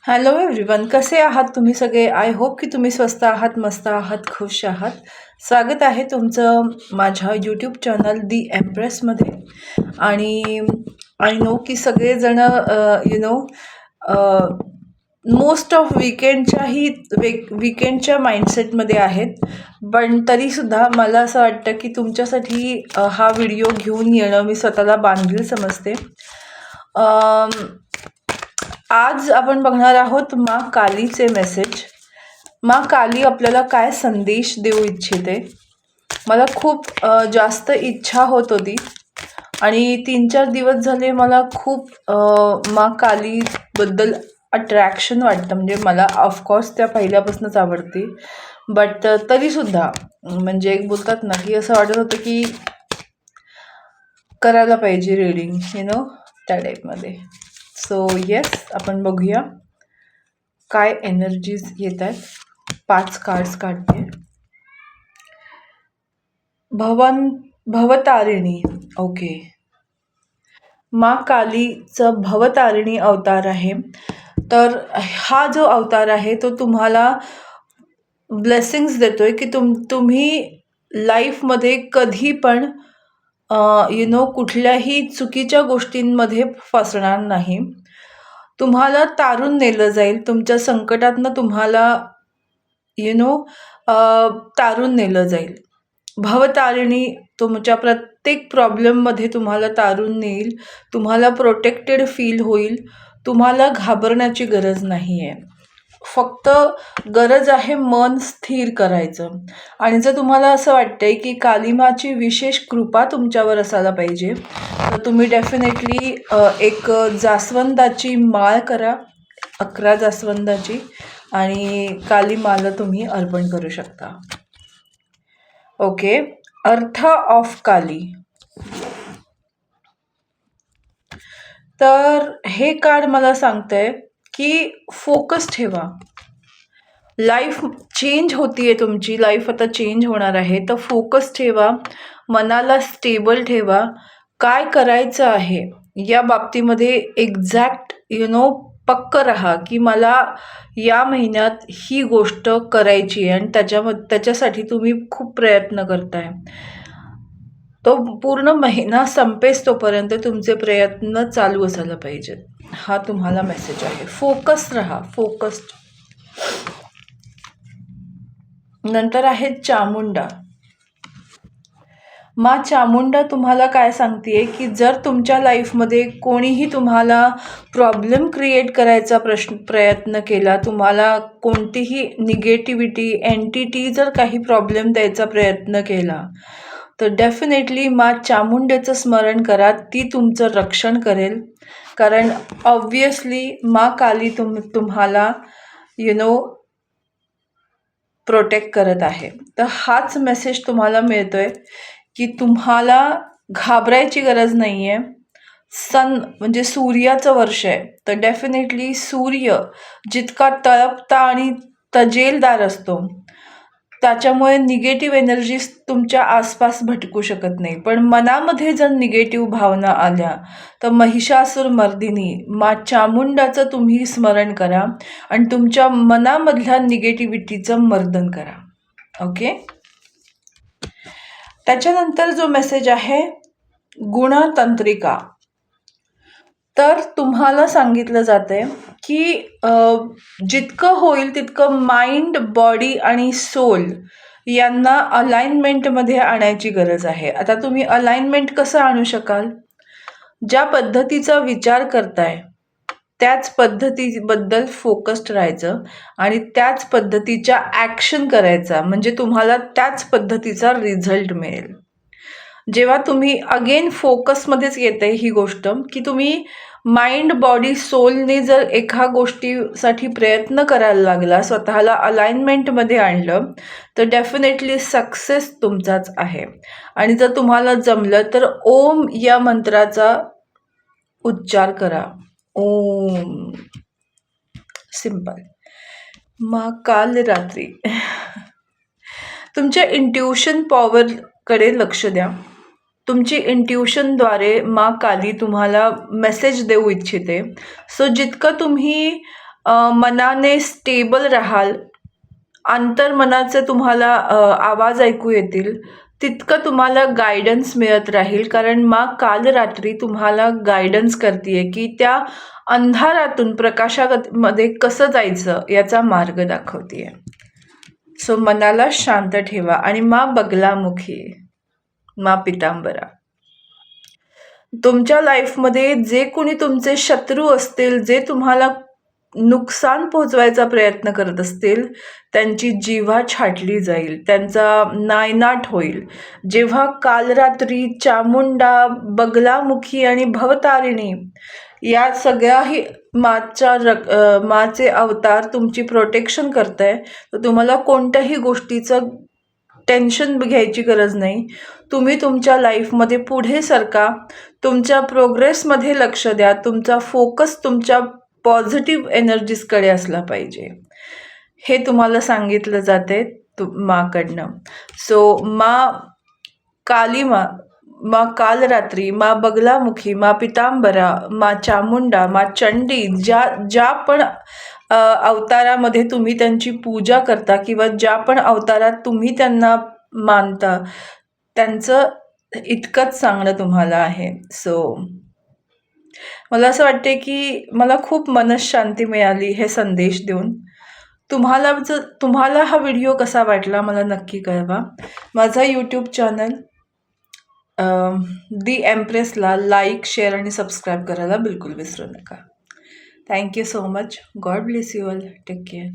Hello everyone, कसे आहात तुम्ही सगळे? आय होप की तुम्ही स्वस्त आहात, मस्त आहात, खुश आहात. स्वागत आहे तुमचं माझ्या यूट्यूब चॅनल दी एम्प्रेसमध्ये. आणि आय नो की सगळेजण मोस्ट ऑफ विकेंडच्या माइंडसेटमध्ये आहेत. पण तरीसुद्धा मला असं वाटतं की तुमच्यासाठी हा व्हिडिओ घेऊन येणं मी स्वतःला बांधील समजते. आज आपण बघणार आहोत माँ कालीचे मेसेज. माँ काली आपल्याला काय संदेश देऊ इच्छिते. मला खूप जास्त इच्छा होत होती आणि 3-4 दिवस झाले मला खूप माँ कालीबद्दल अट्रॅक्शन वाटतं. म्हणजे मला ऑफकोर्स त्या पहिल्यापासूनच आवडते, बट तरीसुद्धा म्हणजे एक बोलतात ना की असं वाटत होतं की करायला पाहिजे रीडिंग, त्या टाईपमध्ये. सो येस, आपण बघूया काय एनर्जीज येत आहेत. 5 कार्ड्स काढते. भवतारिणी. ओके, माँ कालीचं भवतारिणी अवतार आहे. तर हा जो अवतार आहे तो तुम्हाला ब्लेसिंग्स देतोय की तुम्ही लाईफमध्ये कधी पण कुठल्याही चुकीच्या गोष्टींमध्ये फसणार नाही. तुम्हाला तारून नेलं जाईल. तुमच्या संकटातनं तुम्हाला तारून नेलं जाईल. भवतारिणी तुमच्या प्रत्येक प्रॉब्लेममध्ये तुम्हाला तारून नेईल. तुम्हाला प्रोटेक्टेड फील होईल. तुम्हाला घाबरण्याची गरज नाही आहे. फक्त गरज आहे मन स्थिर करायचं. आणि जर तुम्हाला असं वाटतंय की कालीमाची विशेष कृपा तुमच्यावर असायला पाहिजे, तर तुम्ही डेफिनेटली एक जास्वंदाची माळ करा, 11 जास्वंदाची, आणि कालीमाला तुम्ही अर्पण करू शकता. ओके, अर्थ ऑफ काली. तर हे कार्ड मला सांगतंय की फोकस ठेवा. लाईफ चेंज होतीये, तुमची लाईफ आता चेंज होणार आहे. तर फोकस ठेवा, मनाला स्टेबल ठेवा. काय करायचं आहे या बाबतीमध्ये एक्झॅक्ट पक्क राहा की मला या महिन्यात ही गोष्ट करायची आहे, आणि त्याच्यासाठी तुम्ही खूप प्रयत्न करताय. तो पूर्ण महिना संपेस तोपर्यंत तुमचे प्रयत्न चालू असायला पाहिजेत. हा तुम्हाला मेसेज आहे. फोकस राहा, फोकस्ड. नंतर आहे चामुंडा. माँ चामुंडा तुम्हाला काय सांगतेय की जर तुमच्या लाईफमध्ये कोणीही तुम्हाला प्रॉब्लेम क्रिएट करायचा प्रयत्न केला, तुम्हाला कोणतीही निगेटिव्हिटी एंटिटी जर काही प्रॉब्लेम द्यायचा प्रयत्न केला, तर डेफिनेटली माँ चामुंडेचं स्मरण करा. ती तुमचं रक्षण करेल. कारण ऑब्वियसली माँ काली तुम्हाला प्रोटेक्ट करत आहे. तर हाच मेसेज तुम्हाला मिळतोय की तुम्हाला घाबरायची गरज नाही आहे. सन म्हणजे सूर्याचं वर्ष आहे. तर डेफिनेटली सूर्य जितका तळपता आणि तजेलदार असतो, त्याच्यामुळे निगेटिव्ह एनर्जीज तुमच्या आसपास भटकू शकत नाही. पण मनामध्ये जर निगेटिव्ह भावना आल्या तर महिषासुर मर्दिनी माँ चामुंडाचं तुम्ही स्मरण करा आणि तुमच्या मनामधल्या निगेटिव्हिटीचं मर्दन करा. ओके, त्याच्यानंतर जो मेसेज आहे गुणतंत्रिका. तर तुम्हाला सांगितलं जातंय की जितकं होईल तितकं माइंड, बॉडी आणि सोल यांना अलाइनमेंटमध्ये आणायची गरज आहे. आता तुम्ही अलाइनमेंट कसं आणू शकाल? ज्या पद्धतीचा विचार करताय त्याच पद्धतीबद्दल फोकस्ड राहायचं आणि त्याच पद्धतीच्या ॲक्शन करायचा, म्हणजे तुम्हाला त्याच पद्धतीचा रिझल्ट मिळेल. जेव्हा तुम्ही अगेन फोकसमध्येच येते ही गोष्ट की तुम्ही माइंड, बॉडी, सोलने जर एका गोष्टीसाठी प्रयत्न करायला लागला, स्वतःला अलाइनमेंटमध्ये आणलं, तर डेफिनेटली सक्सेस तुमचाच आहे. आणि जर तुम्हाला जमलं तर ओम या मंत्राचा उच्चार करा. ओम. सिंपल. मग काल रात्री तुमच्या इंट्युशन पॉवरकडे लक्ष द्या. तुमची इंट्युशनद्वारे माँ काली तुम्हाला मेसेज देऊ इच्छिते. सो जितकं तुम्ही मनाने स्टेबल राहाल, अंतर्मनाचे तुम्हाला आवाज ऐकू येतील, तितकं तुम्हाला गायडन्स मिळत राहील. कारण काल रात्री तुम्हाला गायडन्स करते की त्या अंधारातून मध्ये कसं जायचं याचा मार्ग दाखवते. सो मनाला शांत ठेवा. आणि बगलामुखी, पितांबरा, तुमच्या लाईफमध्ये जे कोणी तुमचे शत्रू असतील, जे तुम्हाला नुकसान पोहोचवायचा प्रयत्न करत असतील, त्यांची जिव्हा छाटली जाईल, त्यांचा नायनाट होईल. जेव्हा काल रात्री चामुंडा, बगलामुखी आणि भवतारिणी या सगळ्याही माचे अवतार तुमची प्रोटेक्शन करताय, तर तुम्हाला कोणत्याही गोष्टीचं टेन्शन घ्यायची गरज नाही. तुम्ही तुमच्या लाईफमध्ये पुढे सरका, तुमच्या प्रोग्रेसमध्ये लक्ष द्या. तुमचा फोकस तुमच्या पॉझिटिव्ह एनर्जीजकडे असला पाहिजे, हे तुम्हाला सांगितलं जाते माकडनं. सो काल रात्री, बगलामुखी, पितांबरा, चामुंडा, चंडी, ज्या पण अवतारामध्ये तुम्ही त्यांची पूजा करता किंवा ज्या पण अवतारात तुम्ही त्यांना मानता, त्यांचं इतकंच सांगणं तुम्हाला आहे. सो मला असं वाटते की मला खूप मनशांती मिळाली हे संदेश देऊन. तुम्हाला हा व्हिडिओ कसा वाटला मला नक्की कळवा. माझा यूट्यूब चॅनल दी एम्प्रेसला लाईक, शेअर आणि सबस्क्राईब करायला बिलकुल विसरू नका. Thank you so much. God bless you all. Take care.